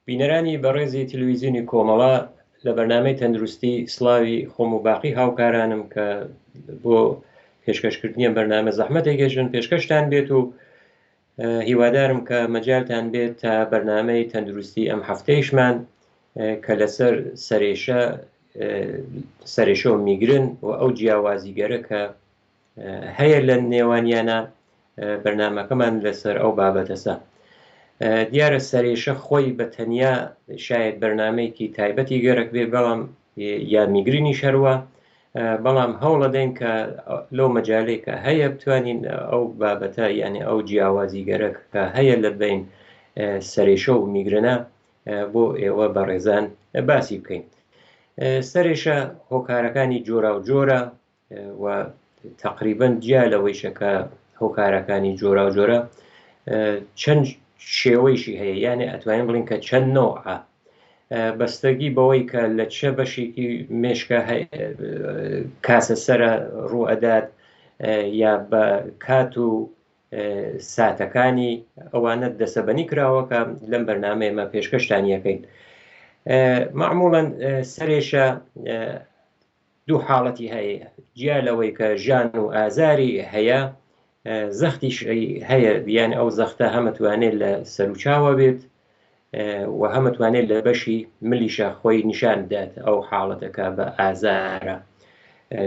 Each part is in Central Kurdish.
بینەرانی بەڕێزی تەلەڤیزیۆنی کۆمەڵە لە بەرنامەی تەندروستی سڵاوی خۆم و باقی هاوکارانم کە بۆ پێشکەشکردنی بەرنامە زەحمەتێکێژن پێشکەشتان بێت و هیوادارم کە مەجالتان بێت تا بەرنامەی تەندروستی ئەم هەفتەیشمان کە لەسەر سەرێشە و میگرن و ئەو جیاوازیگەرە کە هەیە لە نێوانیانە بەرنامەکەمان لەسەر ئەو بابەتەسە. دیارە سەرێشە خۆی بە تەنیا شاید بەرنمەیەکی تایبەتی گەرەک بێ بەڵام یا میگرنی شەروە، بەڵام هەوڵەدەین کە لەو مەجالەی کە هەیە بتوانین ئەو بابەتە یعنی ئەو جیاوازیگەرە کە هەیە لە بین سەرێشە و میگرنە بۆ ئێوە بەڕێزان باسی بکەین. سەرێشە هۆکارەکانی جۆرا و جۆرە و تقریبەن جیا لەوەیشە کە هۆکارەکانی جۆرا و جۆرە چەند شێوەیشی هەیە، یعنی ئەتوانین بڵین کە چەند نۆعە بەستگی بەوەی کە لە چه بەشێکی مێشکە کاسە سەرە ڕوئەدات یا بە کات و ساتەکانی ئەوانە دەسەبەنی کراوەکە لەم بەرنامەیەمە پێشکەشتانیەکەین. معموڵەن سەرێشە دوو حاڵەتی هەیە، جیا لەوەی کە ژان و ئازاری هەیە، زەختیش هەیە، یان ئەو زەختە هەمەتوانێت لە سەرچاوە بێت و هەمەتوانێت لە بەشی ملیشە خۆی نیشان بدات ئەو حاڵەتەکە بە ئازارە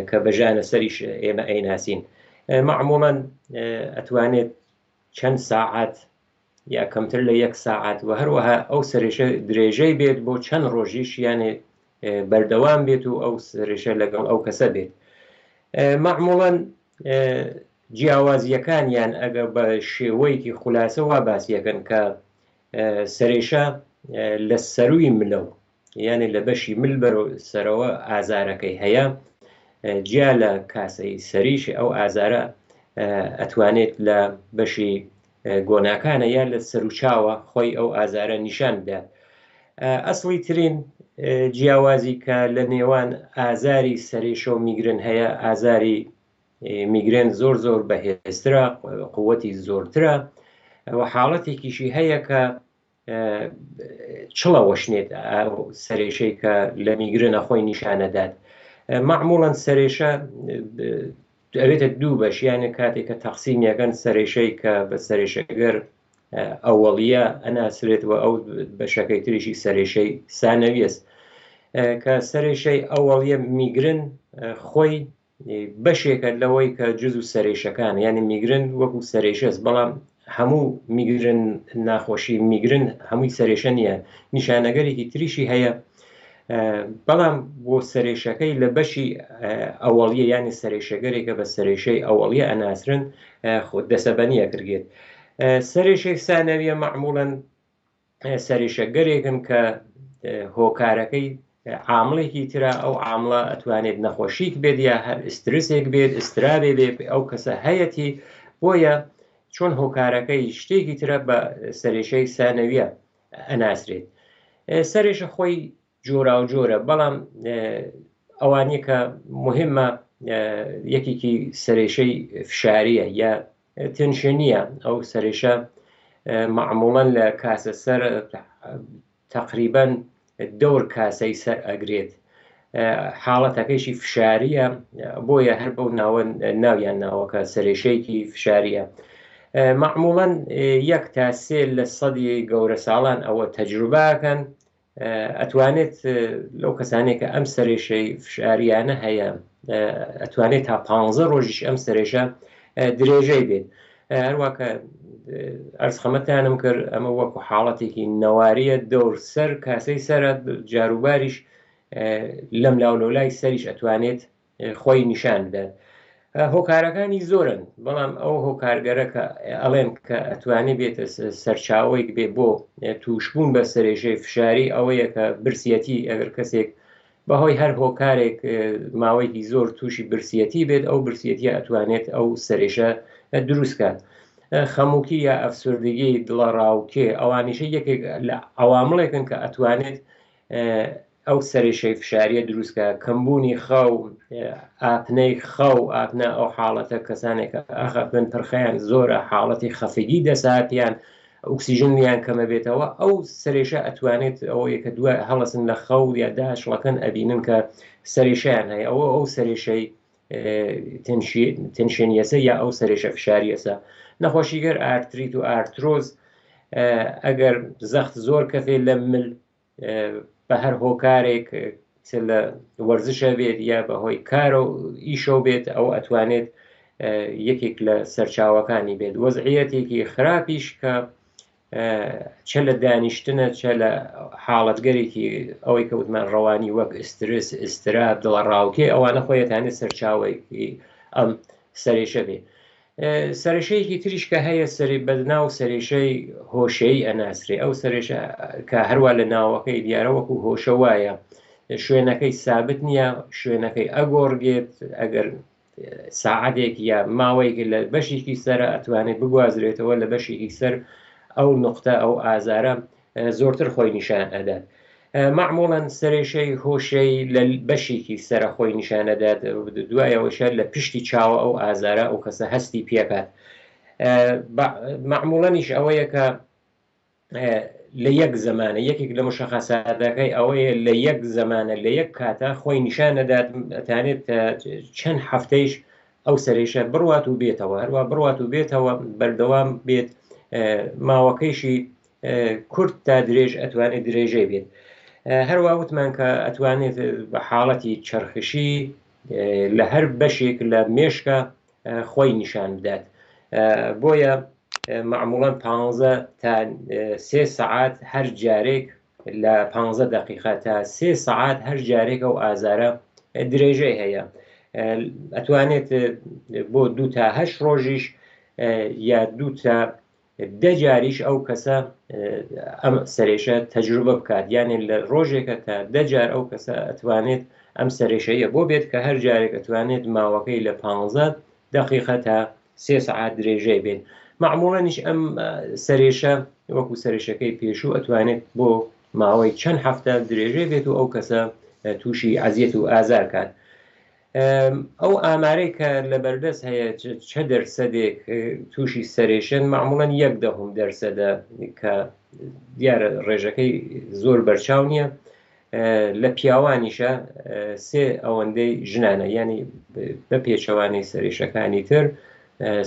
کە بەژانە سەریش ئێمە ئەیناسین. معموڵەن ئەتوانێت چەند ساعات یا کەمتر لە 1 ساعات و هەروەها ئەو سەرێشە درێژەی بێت بۆ چەند ڕۆژیش یانێ بەردەوام بێت و ئەو سەرێشە لەگەڵ ئەو کەسە بێت. معموڵەن جیاوازیەکانیان ئەگە بە شێوەیەکی خولاسە وا باسیەکەن کە سەرێشە لە سەروی ملە و یعنی لە بەشی مل بەرەو سەرەوە ئازارەکەی هەیە، جیا لە کاسەی سەریش ئەو ئازارە ئەتوانێت لە بەشی گۆناکانە یان لە سەرچاوە خۆی ئەو ئازارە نیشان بدات. ئەسڵی ترین جیاوازی کە لە نێوان ئازاری سەرێشە و میگرن هەیە، ئازاری میگرێن زۆر زۆر بەهێزترە، قووەتی زۆرترە و حاڵەتێکیشی هەیە کە چڵەوە شنێت سەرێشەی کە لە میگرنە خۆی نیشانەدات. معموڵەن سەرێشە ئەوێتە دوو بەش، یانە کاتێک کە تەقسیمیەکەن سەرێشەی کە بە سەرێشەگەر ئەوەڵیە ئەناسرێتەوە ئەو بەشەکەی تریشی سەرێشەی ثانەویەست کە سەرێشەی ئەوەڵیە میگرن خۆی بەشێکە لەوەی کە جز و سەرێشەکان، یعنی میگرن وەکو سەرێشەست، بەڵام هەموو میگرن ناخۆشی میگرن هەمووی سەرێشە نییە، نیشانەگەرێکی تریشی هەیە، بەڵام بۆ سەرێشەکەی لە بەشی ئەوەڵیە یانی سەرێشەگەرێکە بە سەرێشەی ئەوەڵیە ئەناسرن دەسەبەنیە کردێت. سەرێشەی ثانەویە معموڵەن سەرێشەگەرێکن کە هۆکارەکەی عامڵێکی ترە، ئەو عامڵە ئەتوانێت نەخۆشیک بێت یا هەر ئسترسێک بێت، ئسترابێ بێت ئەو کەسە هەیەی، بۆیە چۆن هۆکارەکەی شتێکی ترە بە سەرێشەی ثانەویە ئەناسرێت. سەرێشە خۆی جۆرا و جۆرە، بەڵام ئەوانەیە کە مهمە یەکێکی سەرێشەی فشاریە یا تنشنیە. ئەو سەرێشە معموڵەن لە کاسە سەر تقریبەن دەور کاسەی سەر ئەگرێت، حاڵەتەکەیشی فشاریە، بۆیە هەر بەو ناویان ناوەکە سەرێشەیەکی فشاریە. معموڵەن 1 تا 3 لە سەدی گەورە ساڵان ئەوە تەجروباکەن، ئەتوانێت لەو کەسانێک کە ئەم سەرێشەی فشاریانە هەیە ئەتوانێت تا 15 ڕۆژیش ئەم سەرێشە درێژەی بێت. هەروەکە ئەرزخەمەتانم کرد ئەمە وەکو حاڵەتێکی نەواریە، دەور سەر کاسەی سەرە جاروباریش لەم لاولەولای سەریش ئەتوانێت خۆی نیشان بدات. هۆکارەکانی زۆرن، بەڵام ئەو هۆکارگەرە کە ئەڵێم کە ئەتوانێت بێتە سەرچاوەیەک بێ بۆ تووشبوون بە سەرێشەی فشاری ئەوەیە کە برسیەتی ئەگەر کەسێک بەهۆی هەر هۆکارێک ماوەیەکی زۆر تووشی برسیەتی بێت، ئەو برسیەتیە ئەتوانێت ئەو سەرێشە دروستکات. خەموکی یا ئەفسردگی دڵە ڕاوکێ ئەوانیشە یەکێک لە عوامڵێکن کە ئەتوانێت ئەو سەرێشەی فشاریە دروستکە. کەمبوونی خەو، ئاپنەی خەو، ئاپنە ئەو حاڵەتە کەسانێک ئەخەبن پرخەیان زۆرە، حاڵەتی خەفگی دەساتیان، ئۆکسیژنیان کەمە بێتەوە ئەو سەرێشە ئەتوانێت ئەوەیە کە دوای هەڵەسن لە خەو یا داشڵەکەن ئەبینن کە سەرێشیان هەیە ئەو سەرێشەی تەنشێنیەسە یا ئەو سەرێشە فشاریەسە. نەخۆشیگەر ئارتریت و ئارترۆز ئەگەر زەخت زۆر کەفێ لە مل بە هەر هۆکارێک لە وەرزشە بێت یا بەهۆی کارە ئیشە بێت ئەو ئەتوانێت یەکێک لە سەرچاوەکانی بێت. وەزعیەتێکی خراپیش کە چە لە دانیشتنە چە لە حاڵەتگەرێکی ئەوەی کەوتمان ڕەوانی وەک ئسترس ئستراب دڵە ڕاوکێ ئەوانە خۆیەتانێت سەرچاوێکی ئەم سەرێشە بێ. سەرێشەیەکی تریش کە هەیە بەناو سەرێشەی هۆشەی ئەناسرێ ئەو سەرێشە کە هەروە لە ناوەکەی دیارە وەکو هۆشە وایە شوێنەکەی سابت نییە شوێنەکەی ئەگۆڕگێت ئەگەر ساعاتێک یا ماوەیەک لە بەشێکی سەر ئەتوانێت بگوازرێتەوە لە بەشێکی سەر ئەو نقطە ئەو ئازارە زۆرتر خۆی نیشان ئەدات. معموڵەن سەرێشەی هۆشەی لە بەشێکی سەر خۆی نیشانەدات دوایەوەشە لە پشتی چاوە ئەو ئازارە ئەو کەسە هەستی پێکات. معموڵەنیش ئەوەیە کە لە یەک زمانە یەکێک لە مشەخەساتەکەی ئەوەیە لە یەک زمانە لە یەک کاتە خۆی نیشانەدات ئەتانێت چەند هەفتەیش ئەو سەرێشە بڕوات و بێتەوە هەروە بڕوات و بێتەوە بەردەوام بێت ماوەکەیشی کورت تا درێژ ئەتوانێت درێژەی بێت. هەروە وتمان کە ئەتوانێت بە حاڵەتی چرخشی لە هەر بەشێک لە مێشکە خۆی نیشان بدات. بۆیە معموڵەن 15 تا 3 سعات هەر جارێک لە 15 دقیقە تا 3 سعات هەر جارێک ئەو ئازارە درێژەی هەیە. ئەتوانێت بۆ 2 تا 8 ڕۆژیش یا 2 تا 10 جاریش ئەو کەسە ئەم سەرێشە تەجروبە بکات یانێ لە ڕۆژێکە تا 10 جار ئەو کەسە ئەتوانێت ئەم سەرێشەیە بۆ بێت کە هەر جارێک ئەتوانێت ماوەکەی لە 15 دقیقە تا 3 سعات درێژەی بێت. معموڵەنیش ئەم سەرێشە وەکو سەرێشەکەی پێشوو ئەتوانێت بۆ ماوەی چەند هەفتە درێژەی بێت و ئەو کەسە تووشی ئەزیەت و ئازار کات. ئەو ئامارەی کە لە بەردەست هەیە چه دەرسەدێک تووشی سەرێشن معموڵەن 1% کە دیارە ڕێژەکەی زۆر بەرچاو نییە. لە پیاوانیشە 3 ئەوەندەی ژنانە ینی بە پێچەوانەی سەرێشەکانی تر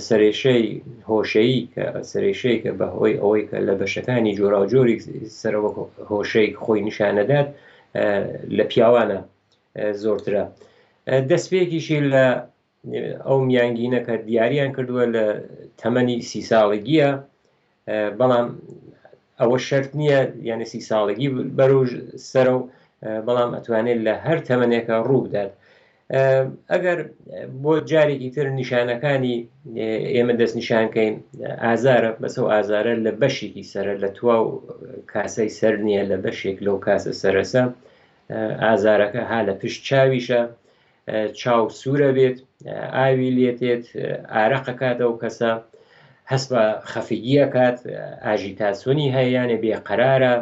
سەرێشەی هۆشەیی کە سەرێشەی کە بەهۆی ئەوەی کە لە بەشەکانی جۆراوجۆری سەرەوە هۆشەی خۆی نیشانەدات لە پیاوانە زۆرترە. دەستپێکیشی لە ئەو میانگینە کە دیاریان کردووە لە تەمەنی 30 ساڵگیە بەڵام ئەوە شەرت نییە یعنی 30 ساڵگی بەرەو سەرە و بەڵام ئەتوانێت لە هەر تەمەنێکە ڕوو بدات. ئەگەر بۆ جارێکی تر نیشانەکانی ئێمە دەست نیشانکەین ئازارە بەسەو ئازارە لە بەشێکی سەرە لە تواو کاسەی سەر نییە لە بەشێک لەو کاسە سەرەسە ئازارەکە ها لە پشت چاویشە چاو سوورە بێت ئاوی لێتێت ئارەقەکاتە و کەسە هەست بە خەفیگیە کات ئاژیتاسیۆنی هەیە یانێ بێقەرارە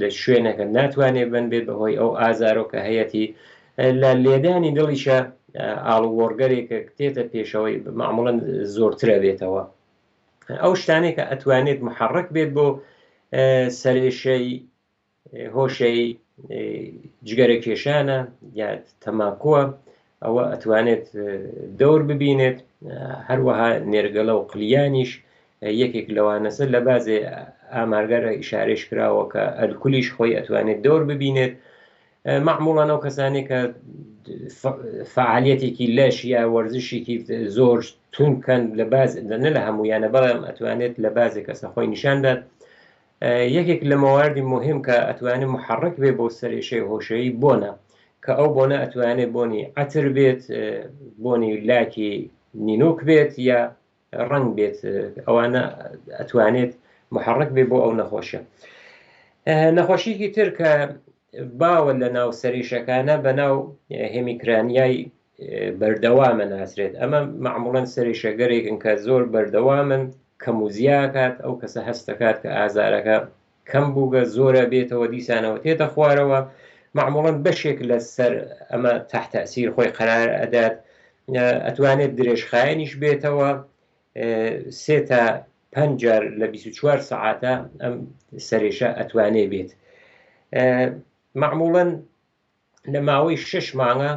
لە شوێنەکە ناتوانێت بن بێت بەهۆی ئەو ئازارۆ کە هەیەی لە لێدانی دڵیشە ئاڵوگۆڕگەرێکە تێتە پێشەوەی معموڵەن زۆرترە بێتەوە. ئەو شتانێک کە ئەتوانێت محەڕک بێت بۆ سەرێشەی هۆشەی جگەرە کێشانە یا تەماکووە ئەوە ئەتوانێت دەور ببینێت هەروەها نێرگەلە و قلیانیش یەکێک لەوانەسە لە بازێ ئامارگەرە ئیشارێش کراوە کە ئەلکولیش خۆی ئەتوانێت دەور ببینێت. معموڵان ئەو کەسانی کە فعالیەتێکی لەش یا وەرزشێکی زۆر تونکەن لە باز نە لە هەموویانە بەڵام ئەتوانێت لە بازێک کەسە خۆی نیشاندات. یەکێک لە مەواردی مهم کە ئەتوانێت محەڕک بێ بۆ سەرێشەی هۆشەیی بۆنە کە ئەو بۆنە ئەتوانێت بۆنی ئەتر بێت بۆنی لاکی نینۆک بێت یا ڕنگ بێت ئەوانە ئەتوانێت محەڕک بێ بۆ ئەو نەخۆشە. نەخۆشیکی تر کە باوە لە ناو سەرێشەکانە بە ناو هێمیکرانیای بەردەوامە ناسرێت. ئەمە معموڵەن سەرێشەگەرێکن کە زۆر بەردەوامن کەم و زیاکات ئەو کەسە هەستەکات کە ئازارەکە کەم بووگە زۆرە بێتەوە دیسانەوە تێتە خوارەوە معموڵەن بەشێک لە سەر ئەمە تحت تەئسیر خۆی قەرار ئەدات ئەتوانێت درێژخایەنیش بێتەوە 3 تا 5 لە 24 ساعاتە ئەم سەرێشە ئەتوانێ بێت. معموڵەن لە ماوەی 6 مانگە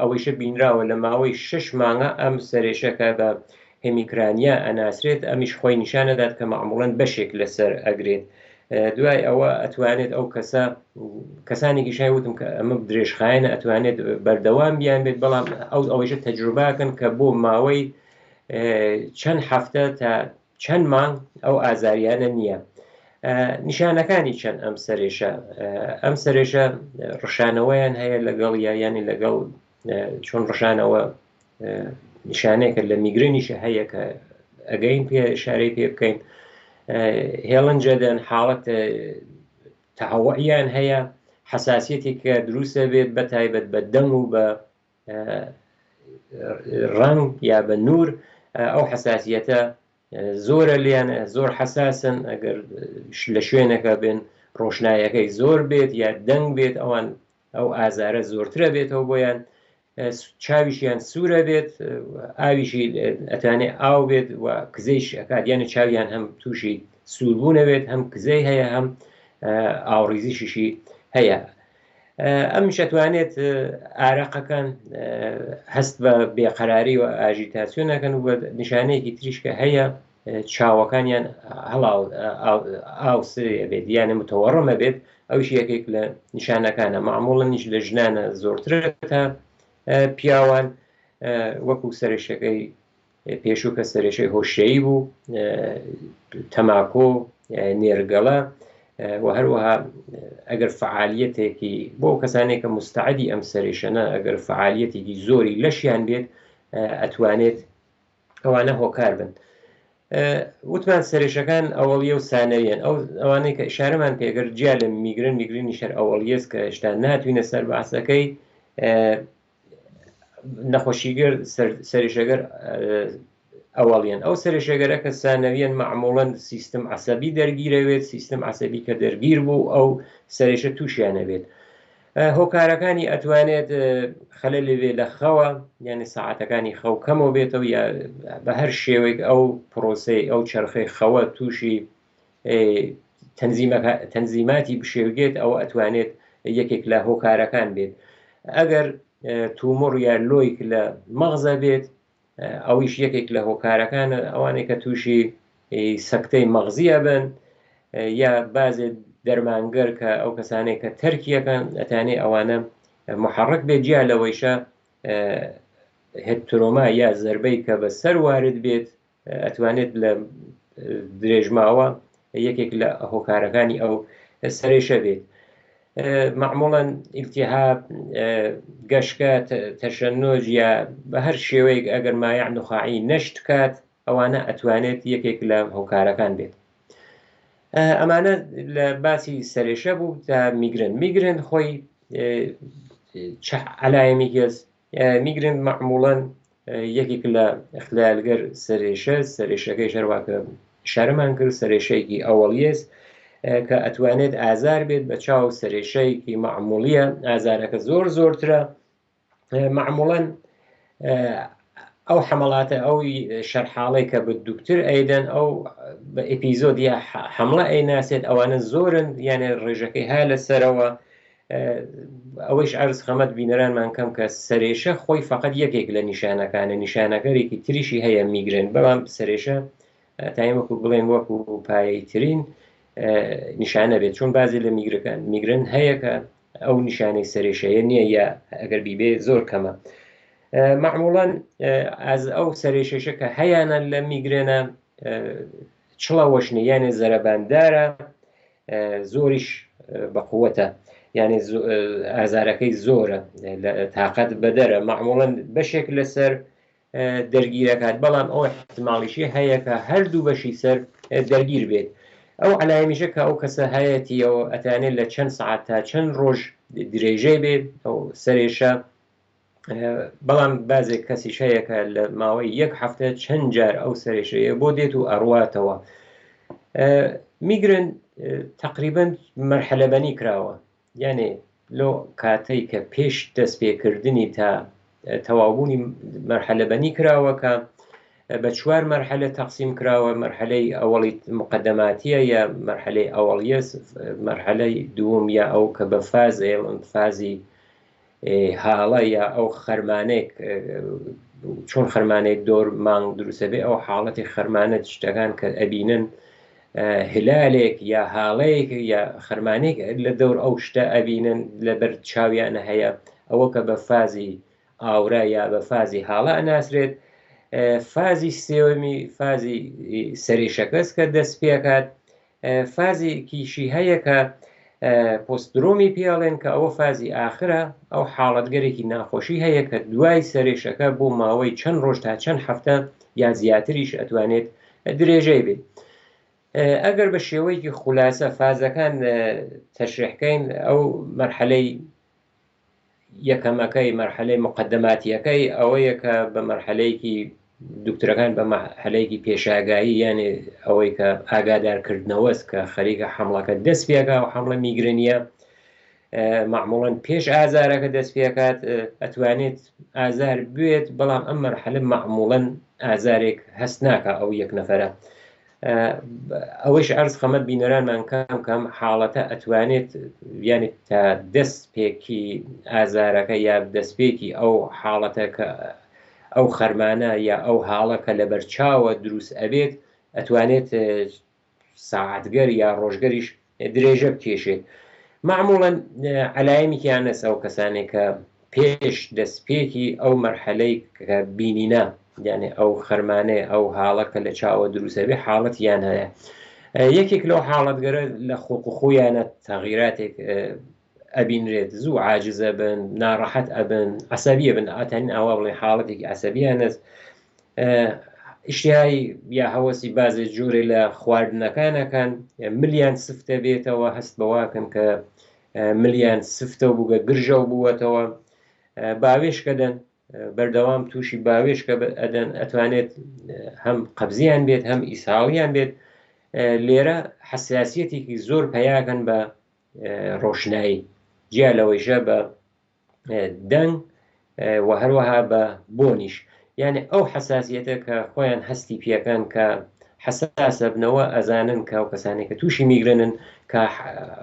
ئەوەیشە بینراوە لە ماوەی 6 مانگە ئەم سەرێشەکە بە هێمیکرانیا ئەناسرێت، ئەمیش خۆی نیشانەدات کە معموڵەن بەشێک لەسەر ئەگرێت. دوای ئەوە ئەتوانێت ئەو کەسانێکی شایوتم کە ئەمە درێژخایەنە ئەتوانێت بەردەوام بیان بێت، بەڵام ئەوەیشە تەجروباکەن کە بۆ ماوەی چەند هەفتە تا چەند مانگ ئەو ئازاریانە نییە. نیشانەکانی چەند ئەم سەرێشە ڕشانەوەیان هەیە لەگەڵ یانی لەگەڵ چۆن ڕشانەوە نیشانەیەکە لە میگرێنیشە هەیە کە ئەگەین پێ شارەی پێ بکەین. هێڵنجەدەن حاڵەت تەهەوعیان هەیە، حساسیەتی کە دروستە بێت بە تایبەت بە دەنگ و بە ڕەنگ یا بە نور، ئەو حساسیەتە زۆرە لیانە، زۆر حساسن، ئەگەر لە شوێنەکە بێن ڕۆشنایەکەی زۆر بێت یا دەنگ بێت ئەوان ئەو ئازارە زۆرترە بێتەوە بۆیان، چاویشیان سوورە بێت، ئاویشی ئەتوانێت ئاو بێت و کزەیش ئەکات، یانە چاویان هەم تووشی سووربوونەوێت، هەم کزەی هەیە هەم ئاوڕیزیشیشی هەیە. ئەمیش ئەتوانێت ئارەقەکان هەست بە بێقەراری و ئاژیتاسیۆنەکەن و بە نیشانەیەکی تریشکە هەیە چاوەکانیان ئاوسێ بێت یانە متەوەڕەمە بێت، ئەوش یەکێک لە نیشانەکانە. معموڵەنیش لە ژنانە زۆرترە تا پیاوان، وەکو سەرێشەکەی پێشوو کە سەرێشەی هۆشەیی بوو، تەماکۆ، نێرگەڵە و هەروەها ئەگەر فعالیەتێکی بۆ کەسانێک کە مستعدی ئەم سەرێشەنە ئەگەر فعالیەتێکی زۆری لەشیان بێت ئەتوانێت ئەوانە هۆکار بن. وتمان سەرێشەکان ئەوەڵیە و سانەویان، ئەوانەی کە ئشارەمان پێگەر جیا لە میگرنی شەر ئەوەڵیەس کە هێشتا ناتوینە سەر باسەکەی نەخۆشیگەر سەرێشەگەر ئەوەڵیان. ئەو سەرێشەگەرە کە سانەویان معموڵەن سیستم عەسەبی دەرگیرەوێت، سیستم عەسەبی کە دەرگیر بوو ئەو سەرێشە تووشیانە بێت. هۆکارەکانی ئەتوانێت خەلەلی لێ لە خەوە، یعنی سەعاتەکانی خەو کەمەوە بێتەوە یا بە هەر شێوەیەک ئەو پرۆسەی ئەو چەرخەی خەوە تووشی تەنزیماتی بشێوگێت، ئەو ئەتوانێت یەکێک لە هۆکارەکان بێت. ئەگەر تومڕ یا لۆیک لە مەغزە بێت، ئەویش یەکێک لە هۆکارەکانە، ئەوانەی کە تووشی سەکتەی مەغزیە بن یا بازێت دەرمانگەر کە ئەو کەسانەی کە تەرکیەکەن ئەتانێ ئەوانە محرک بێت، جیا لەوەیشە هێتترۆما یا زەربەی کە بە سەر وارد بێت ئەتوانێت لە درێژماوە یەکێک لە هۆکارەکانی ئەو سەرێشە بێت. معموڵەن ئیلتیهاب، گەشکە، تەشەنۆج یا بە هەر شێوەیەک ئەگەر مایع نخاعی نەشت کات، ئەوانە ئەتوانێت یەکێک لە هۆکارەکان بێت. ئەمانە لە باسی سەرێشە بوو تا میگرن خۆی علایمی کەس میگرن معموڵەن یەکێک لە ئەخلالگەر سەرێشەکەی شەرواکە شارەمان کرد سەرێشەیەکی ئەوەڵیەس کە ئەتوانێت ئازار بێت بە چاو سەرێشەیەکی معمولیە، ئازارەکە زۆرترە. معموڵەن ئەو حملاتە ئەو شەرحاڵی کە بە دوکتر ئەیدەن ئەو بە ئەپیزۆد یا حملە ئەیناسێت، ئەوانە زۆرن یانێ ڕێژەکەی ها لەسەرەوە. ئەوەیش عەرز خەمەت بینەرانمان کەم کە سەرێشە خۆی فقط یەکێک لە نیشانەکانە، نیشانەکەرێکی تریشی هەیە میگرن، بەڵام سەرێشە تایمەکو بڵێن وەکو پایەیترین نیشانە بێت، چون بازی لە میگرن هەیە کە ئەو نیشانەی سەرێشەیە نییە یا ئەگەر بیبێ زۆر کەمە. معموڵەن ئەو سەرێشەشە کە هەیەە لە میگرێنە چڵە وەشنی یانێ زەرەباندارە، زۆریش بەقووەتە، یعنی ئازارەکەی زۆرە، تااقەت بەدەرە، معموڵەن بەشێک لەسەر دەرگیرەکات، بەڵام ئەو احتماڵیشی هەیە کە هەردوو بەشی سەر دەرگیر بێت. ئەو علایمیشە کە ئەو کەسە هەیەتیەوە ئەتانێت لە چەند سعات تا چەند ڕۆژ درێژەی بێت ئەو سەرێشە، بەڵام بازێک کەسیش هەیە کە لە ماوەی 1 هەفتە چەند جار ئەو سەرێشەیە بۆ دێت و ئەڕواتەوە. میگرن تقریبەن مەرحەلەبەنی کراوە، یعنی لۆ کاتەی کە پێش دەست پێکردنی تا تەواوبوونی مەرحەلەبەنی کراوە کە بە چوار مەرحلە تەقسیم کراوە. مەرحلەی ئەوەڵی مقدماتیە یا مەرحلەی ئەوەڵیە، مەرحلەی دووەم یا ئەو کە بە فازی حاڵە یا ئەو خەرمانێک چۆن خەرمانێک دۆر مانگ دروستە بێ، ئەو حاڵەتی خەرمانە شتەکان کە ئەبینن هلالێک یا حاڵەیەک یا خەرمانێک لە دەور ئەو شتە ئەبینن لەبەر چاویانە هەیە، ئەوە کە بە فازی ئاورا یا بە فازی حاڵە ئەناسرێت. فازی سێوەمی فازی سەرێشەکەس کە دەست پێکات. فازی کیشی هەیە کە پۆستدرۆمی پێڵێن کە ئەوە فازی ئاخرە، ئەو حاڵەتگەرێکی ناخۆشی هەیە کە دوای سەرێشەکە بۆ ماوەی چەند ڕۆژ تا چەند هەفتە یا زیاتریش ئەتوانێت درێژەی بێت. ئەگەر بە شێوەیەکی خولاسە فازەکان تەشریحکەین، ئەو مەرحلەی یەکەمەکەی مەرحلەی مقدماتیەکەی ئەوەیە کە بە مەرحلەیەکی دکتۆرەکان بە مەرحلەیەکی پێشاگایی، یانێ ئەوەی کە ئاگادارکردنەوەست کە خەریکە حمڵەکە دەست پێکا و حمڵە میگرنیە معموڵەن پێش ئازارەکە دەست پێکات، ئەتوانێت ئازار بێت، بەڵام ئەم مەرحلە معموڵەن ئازارێک هەست ناکە ئەو یەک نەفەرە. ئەوەش عەرز خەمەت بینەرانمان کام حاڵەتە ئەتوانێت یعنی تا دەست پێکی ئازارەکە یا دەستپێکی ئەو حاڵەتە کە ئەو خەرمانە یا ئەو حاڵە کە لە بەرچاوە دروست ئەبێت ئەتوانێت ساعاتگەر یا ڕۆژگەریش درێژە بکێشێت. معموڵەن عەلایەمیان هەست ئەو کەسانێک کە پێش دەستپێکی ئەو مەرحلەی کە بینینە، یعنی ئەو خەرمانەیە ئەو حاڵەکە لە چاوە دروستە بێ حاڵەتیان هەیە. یەکێک لەو حاڵەتگەرە لە خۆق و خۆیانە تەغیراتێک ئەبینرێت، زوو عاجزە بن، ناڕەحەت ئەبن، عەسەبیە بن، ئاتەنین ئاوا بڵێ حاڵەتێکی عەسەبیان هەست، ئیشتیهای یا هەوەسی بازێک جۆرێ لە خواردنەکانەکان، ملیان سفتە بێتەوە، هەست بەواکەن کە ملیان سفتە و بووگە گرژە و بووەتەوە، باوێشکە دەن، بەردەوام تووشی باوێشکە ئەدەن، ئەتوانێت هەم قەبزیان بێت هەم ئیسهاڵیان بێت. لێرە حەساسیەتێکی زۆر پەیاکەن بە ڕۆشنایی، جیا لەوەیشە بە دەنگ و هەروەها بە بۆنیش، یعنی ئەو حەساسیەتە کە خۆیان هەستی پێەکەن کە حەساسە بنەوە ئەزانن کە ئەو کەسانێک کە تووشی میگرنن کە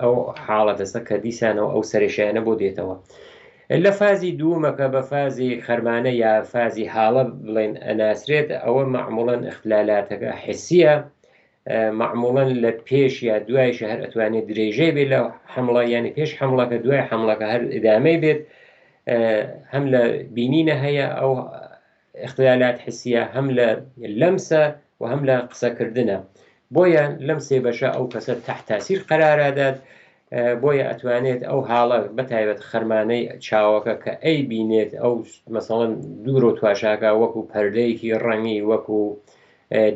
ئەو حاڵەتەستە کە دیسانەوە ئەو سەرێشیانە بۆ دێتەوە. لە فازی دوومەکە بە فازی خەرمانە یا فازی حاڵە بڵێن ئەناسرێت، ئەوە معموڵەن اختلالاتەکە حسیە، معموڵەن لە پێش یا دوایشە هەر ئەتوانێت درێژەی بێت لە حمڵە، یعنی پێش حمڵەکە دوای حمڵەکە هەر ئیدامەی بێت، هەم لە بینینە هەیە ئەو اختلالات حسیە، هەم لە لەمسە و هەم لە قسەکردنە، بۆیە لەم سێ بەشە ئەو کەسە تحت تاثیر قەرارادات، بۆیە ئەتوانێت ئەو حاڵە بەتایبەت خەرمانەی چاوەکە کە ئەی بینێت ئەو مەسەڵەن دوورۆ تواشاکە وەکو پەردەیەکی ڕەنگی وەکو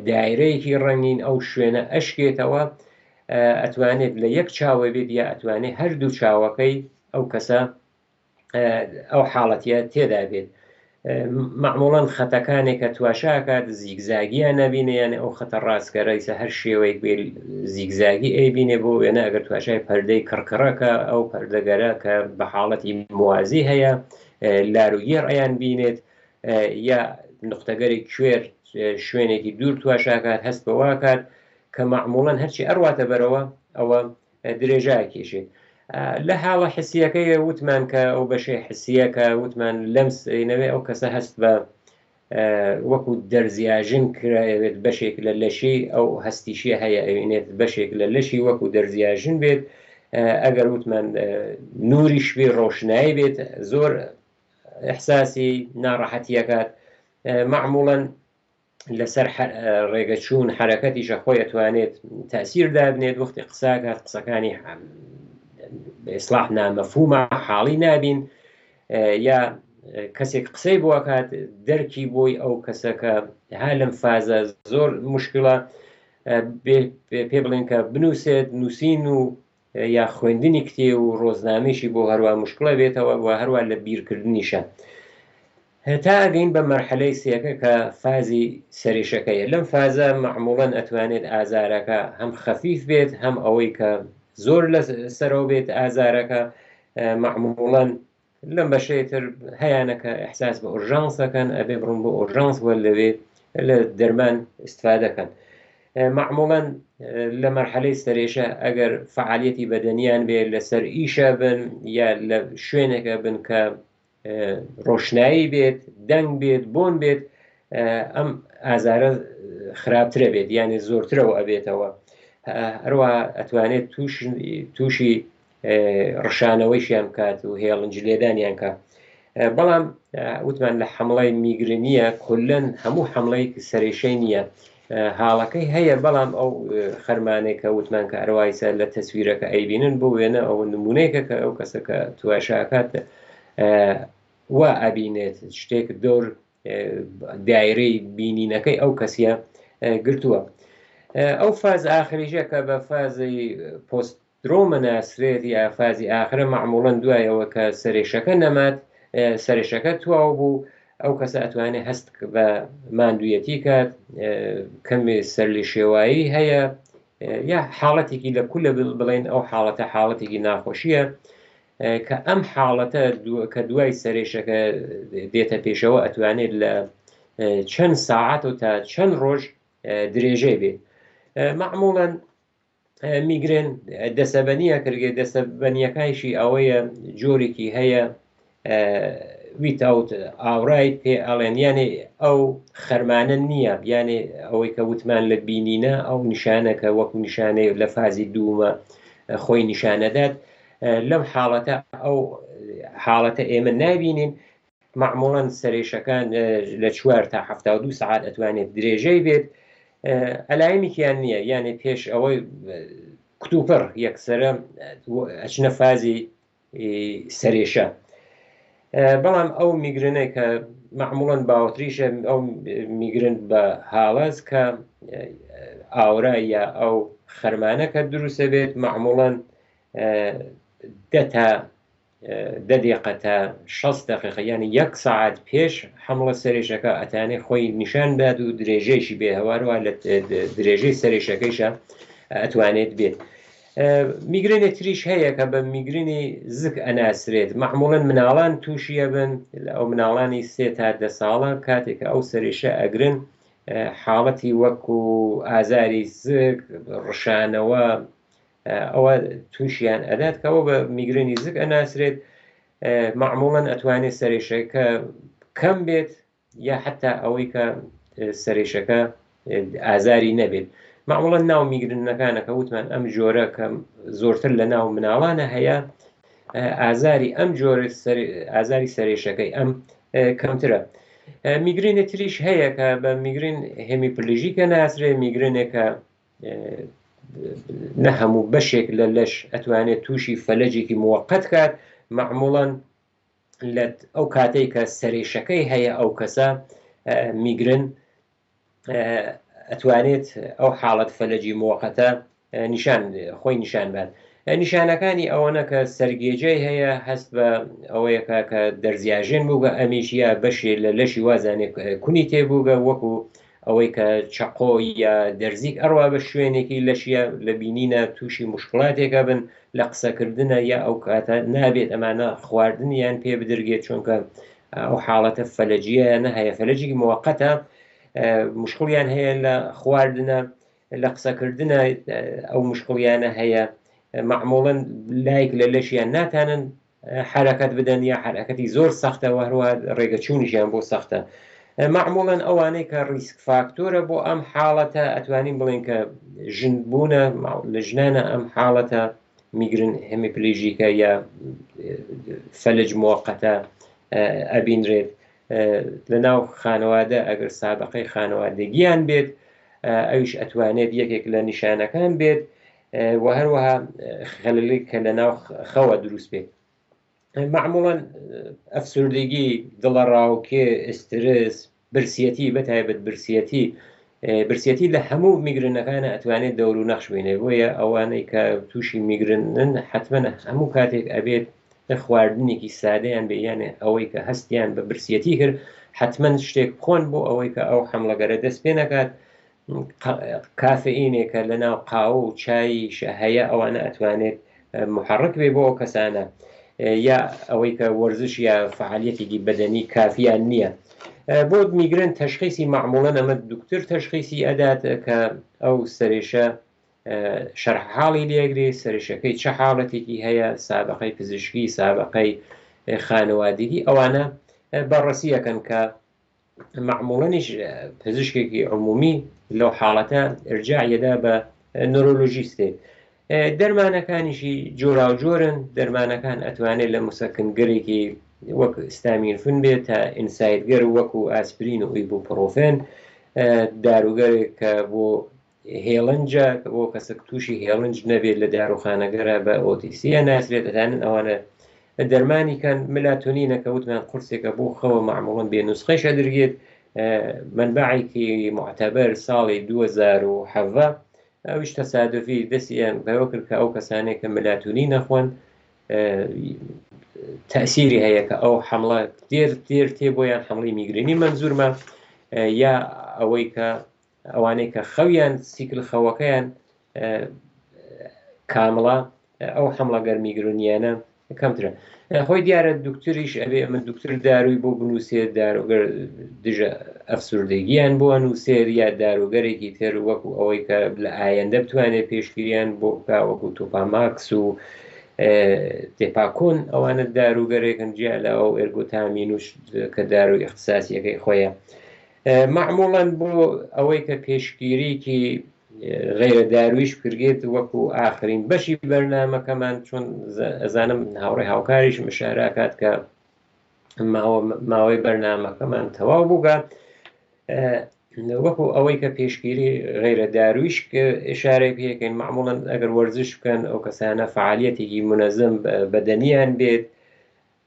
دایرەیەکی ڕەنگین ئەو شوێنە ئەشکێتەوە، ئەتوانێت لە یەک چاوە بێت یا ئەتوانێت هەردوو چاوەکەی ئەو کەسە ئەو حاڵەتیە تێدا بێت. معموڵەن خەتەکانێک کە تواشاکات زیگزاگیان نەبینێ، یانە ئەو خەتە ڕاستکەرەیسە هەر شێوەیەک بێ زیگزاگی ئەیبینێ، بۆ وێنە ئەگەر تواشای پەردەی کڕکڕەکە ئەو پەردەگەرە کە بە حاڵەتی موازی هەیە لاروگێڕ ئەیان بینێت، یا نقطەگەری کوێر شوێنێکی دوور تواشاکات هەست بەواکات کە معموڵەن هەرچی ئەڕواتە بەرەوە ئەوە درێژای کێشێت. لە حاڵە حسیەکەی وتمان کە ئەو بەشەی حسیەکە وتمان لەمسەوێ ئەو کەسە هەست بە وەکو دەرزیاژن کرایەوێت بەشێک لە لەشی ئەو هەستیشیە هەیە ئەوێنێت بەشێک لە لەشی وەکو دەرزیاژن بێت، ئەگەر وتمان نوریش بێ ڕۆشنایی بێت زۆر ئەحساسی ناڕەحەتیەکات، معموڵەن لەسەر ڕێگەچوون حرەکەتیشە خۆی ئەتوانێت تەسیر دابنێت، وەختی قساکات قسەکانی بإصلاح نامەفهومە حاڵی نابین، یا کەسێک قسەی بۆکات دەرکی بۆی ئەو کەسەکە ها لەم فازە زۆر مشکلە پێ بڵێن کە بنووسێت، نووسین و یا خوێندنی کتێ و ڕۆزنامەیەشی بۆ هەروە مشکلە بێتەوە و هەروە لە بیرکردنیشە. تا ئەگەین بە مەرحلەی سێەکە کە فازی سەرێشەکەیە. لەم فازە معموڵەن ئەتوانێت ئازارەکە هەم خەفیف بێت هەم ئەوەی کە زۆر لە سەرەوە بێت ئازارەکە، معموڵەن لەم بەشەیەتر هەیەەکە ئەحساس بە ئۆرژانسەکەن ئەبێ بڕون بۆ ئۆرژانس وە لەوێت لە دەرمان استفادە دەکەن. معموڵەن لە مەرحەلەی سەرێشە ئەگەر فعالیەتی بەدەنیان بێت لەسەر ئیشە بن یا لە شوێنێکە بن کە ڕۆشنایی بێت، دەنگ بێت، بۆن بێت، ئەم ئازارە خراپترە بێت، یعنی زۆرترەوە ئەبێتەوە. هەروە ئەتوانێت تووشی ڕشانەوەیشیان بکات و هێڵنج لێدانیان کە. بەڵام وتمان لە حمڵەی میگرنیە کولەن هەموو حمڵەی سەرێشەی نییە، حاڵەکەی هەیە، بەڵام ئەو خەرمانێک کە وتمان کە ئەروایسە لە تەسویرەکە ئەیبینن بۆ وێنە ئەو نمونەیەکە کە ئەو کەسەکە تواشاکات وا ئەبینێت شتێک دۆر دایرەی بینینەکەی ئەو کەسیە گرتووە. ئەو فاز ئاخریشە کە بە فازی پۆستدرۆمە ناسرێت یا فازی ئاخرە معموڵەن دوایەوە کە سەرێشەکە نەمات، سەرێشەکە تواو بوو، ئەو کەسە ئەتوانێت هەست بە ماندوویەتی کات، کەمێ سەر لێ شێوایی هەیە، یا حاڵەتێکی لە کولە بڵێن ئەو حاڵەتە حاڵەتێکی ناخۆشیە کە ئەم حاڵەتە کە دوای سەرێشەکە دێتە پێشەوە ئەتوانێت لە چەند ساعات و تا چەند ڕۆژ درێژەی بێت. معموڵەن میگرێن دەسەبەنیە کردێت، دەسەبەنیەکانیشی ئەوەیە جۆرێکی هەیە ویتاوت ئاوڕای پێ ئەڵێن، یانێ ئەو خەرمانە نییە، یانێ ئەوەی کە وتمان لە بینینە ئەو نیشانەکە وەکو نیشانەی لە فازی دوومە خۆی نیشانەدات. لەم حاڵەتە ئەو حاڵەتە ئێمە نابینین. معموڵەن سەرێشەکان لە 4 تا 72 ساعات ئەتوانێت درێژەی بێت، ئەلایەنێکیان نییە، یانێ پێش ئەوەی کتوپڕ یەکسرە ئەچنە فازی سەرێشە. بەڵام ئەو میگرنەی کە معموڵەن باوتریشە ئەو میگرن بە هاڵاز کە ئاورای یا ئەو خەرمانەکە دروستە بێت، معموڵەن 10 دقیقە تا 60 دقیقە، یعنی 1 ساعت پێش حمڵە سەرێشەکە ئەتانێ خۆی نیشان داد و درێژەیشی بێ، هەواروە لە درێژەی سەرێشەکەیشە ئەتوانێت بێت. میگرێنێک تریش هەیە کە بە میگرنی زک ئەناسرێت، معموڵەن مناڵان تووشیە بن، ئەو مناڵانی 3 تا 10 ساڵە کاتێکە ئەو سەرێشە ئەگرن حاڵەتی وەکو ئازاری زک، ڕشانەوە، ئەوە تووشیان ئەدات کەەوە بە میگرنی زک ئەناسرێت. معموڵەن ئەتوانێت سەرێشەکە کەم بێت یا حتا ئەوەی کە سەرێشەکە ئازاری نەبێت. معموڵەن ناو میگرنەکانەکە وتمان ئەم جۆرە کە زۆرتر لە ناو مناڵانە هەیە، ئازاری ئەم جۆرە ئازاری سەرێشەکەی ئەم کەمترە. میگرێنە تریش هەیە کە بە میگرین هێمیپلژیکە ناسرێت، میگرێنێکە نە هەموو بەشێک لە لەش ئەتوانێت تووشی فەلەجێکی موقت کات. معموڵەن لە ئەو کاتێک کە سەرێشەکەی هەیە ئەو کەسە میگرن ئەتوانێت ئەو حاڵەت فەلەجی موقتە خۆی نیشان بات. نیشانەکانی ئەوەنە کە سەرگێجەی هەیە، هەست بە ئەوەیەکە کە دەرزیاژێن بووگە ئەمیشیە بەشێ لە لەشی وازانێک کونی تێبووگە، وەکو ئەوەی کە چەقۆ یا دەرزیک ئەڕوا بە شوێنێکی لەشیە لە بینینە تووشی مشکلاتێکە بن لە قسەکردنە، یا ئەو کاتە نابێت ئەمانە خواردنیان پێ بدرگێت چونکە ئەو حاڵەتە فەلەجیە نە هەیە، فەلەجێکی موقتە، مشکلیان هەیە لە خواردنە، لە قسەکردنە ئەو مشکلیانە هەیە. معموڵەن لایک لە لەشیان ناتانن حرەکەت بدەن یا حرەکەتی زۆر سەختە، وهروە ڕێگەچوونیشیان بۆ سەختە. معموڵەن ئەوانەی کە ریسک فاکتۆرە بۆ ئەم حاڵەتە ئەتوانین بڵین کە ژنبوونە لە ژنانە ئەم حاڵەتە میگرن هێمیپلژیکە یا فەلج موقتە ئەبینرێت. لە ناو خانەوادە ئەگەر سابقەی خانەوادەگیان بێت ئەویش ئەتوانێت یەکێک لە نیشانەکان بێت، و هەروەها خەلەلی کە لە ناو خەوە دروست بێت. معموڵەن ئەفسوردگی، دڵە ڕاوکێ، ئسترس، برسیەتی، بەتایبەت برسیەتی لە هەموو میگرنەکانە ئەتوانێت دەور و نەخش بێنێ. بۆیە ئەوانەی کە تووشی میگرنن حتممە هەموو کاتێک ئەبێت خواردنێکی سادەیان بێ، یانێ ئەوەی کە هەستیان بە برسیەتی کرد حتمما شتێک بخۆن بۆ ئەوەی کە ئەو حملەگەرە دەست پێ نەکات. کافئینێکە لە ناو قاوە و چاییش هەیە، ئەوانە ئەتوانێت محرک بێ بۆ ئەو کەسانە. یا ئەوەی کە وەرزش یا فعالیەتێکی بەدەنی کافیان نییە. بۆ میگرن تەشخیصی معموڵەن ئەمە دوکتور تەشخیصی ئەدات کە ئەو سەرێشە شەرح حاڵی لێگرێ، سەرێشەکەی چه حاڵەتێکی هەیە، سابقەی پزیشکی، سابقەی خانەوادگی، ئەوانە بەڕەسی یەکەن کە معموڵەنیش پزیشکێکی عمومی لەو حاڵەتە ئرجاعیەدا بە نۆرۆلۆژیستێ. دەرمانەکانیشی جۆراوجۆرن، دەرمانەکان ئەتوانێت لە مسەکنگەرێکی وەک ئستامینفن بێت تا ئینسایدگەر وەکو ئاسپرین و ئیبوپرۆفێن، داروگەرێک کە بۆ هێڵنجە بۆ کەسێک تووشی هێڵنج نەبێت لە داروخانەگەرە بە ئۆتیسیە ناسرێت، ئەتانن ئەوانە دەرمانیکەن. ملاتۆنینەکە وتمان قورسێکە بۆ خەوە معموڵەن بێ نوسخەیشە دەرگێت، منبعێکی معتەبەر ساڵی 2017 ئەویش تەسادفی دەستیان بەوە کرد کە ئەو کەسانێک کە ملاتۆنی نەخۆن تەسیری هەیە کە ئەو حمڵە دێر تێ بۆیان حمڵی میگرێنی منزورمە، یا ئەوەی کە ئەوانەی کە خەویان سیکل خەوەکەیان کامڵە ئەو حمڵە گەرمیگرونیانە کەمترە. خۆی دیارە دکتوریش ئەبێ ئەمە دکتور داروی بۆ بنووسێت، داروگەر دژە ئەفسوردەگییان بۆ نووسێت، یا داروگەرێکی تر وەکو ئەوەی کە لە ئایەندە بتوانێت پێشگیریان بۆ وەکو توپاماکس و تێپاکۆن، ئەوانە داروگەرێکن جیا لە ئەو ئێرگۆتامینوش کە داروی اختصاسیەکەی خۆیە. معموڵەن بۆ ئەوەی کە پێشگیریکی غیرە دارویش کرگێت وەکو ئاخرین بەشی بەرنامەکەمان، چۆن ئەزانم هاوڕێ هاوکاریش مشارەکات کە ماوەی بەرنامەکەمان تەواو بووگە، وەکو ئەوەی کە پێشگیری غیرە دارویش ئشارەی پێکەین. معموڵەن ئەگەر وەرزش بکەن ئەو کەسانە فعالیەتێکی منەزم بەدەنیان بێت،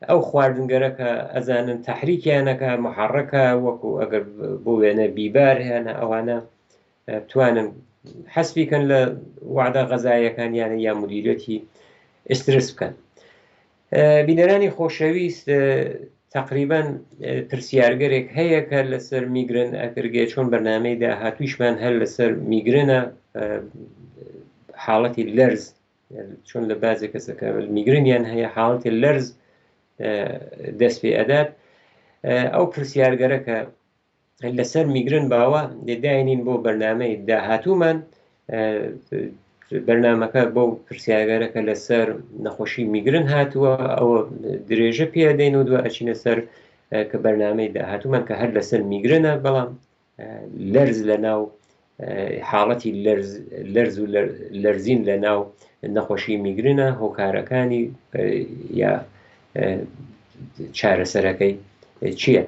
ئەو خواردنگەرەکە ئەزانن تەحریکیانەکە محەڕەکە، وەکو ئەگەر بۆ وێنە بیبار هێنە ئەوانە بتوانن حەسبیکەن لە وعدە غەزایەکان یانە یا مدیرەتی ئسترس بکەن. بینەرانی خۆشەویست، تقریبا پرسیارگەرێک هەیە کە لەسەر میگرن ئەکرگێ، چۆن بەرنامەی داهاتوویشمان هەر لەسەر میگرنە، حاڵەتی لەرز، چۆن لە بازێ کەسەکە میگرنیان هەیە حاڵەتی لەرز دەست پێ ئەدات. ئەو پرسیارگەرەکە لەسەر میگرن باوە لێداینین بۆ بەرنامەی داهاتوومان. بەرنامەکە بۆ پرسیارگەرەکە لەسەر نەخۆشی میگرن هاتووە، ئەوە درێژە پێدەین و دووە ئەچینە سەر کە بەرنامەی داهاتوومان کە هەر لەسەر میگرنە، بەڵام لەرز لە ناو حاڵەتی لەرز و لەرزین لە ناو نەخۆشی میگرنە، هۆکارەکانی یا چارەسەرەکەی چییە.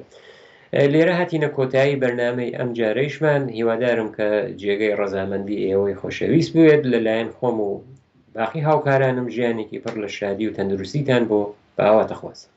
لێرە هاتینە کۆتایی بەرنامەی ئەم جارەیشمان. هیوادارم کە جێگەی ڕەزامەندی ئێوەی خۆشەویست بوێت. لەلایەن خۆم و باقی هاوکارانم ژیانێکی پڕ لە شادی و تەندروستیتان بۆ باواتە خوازم.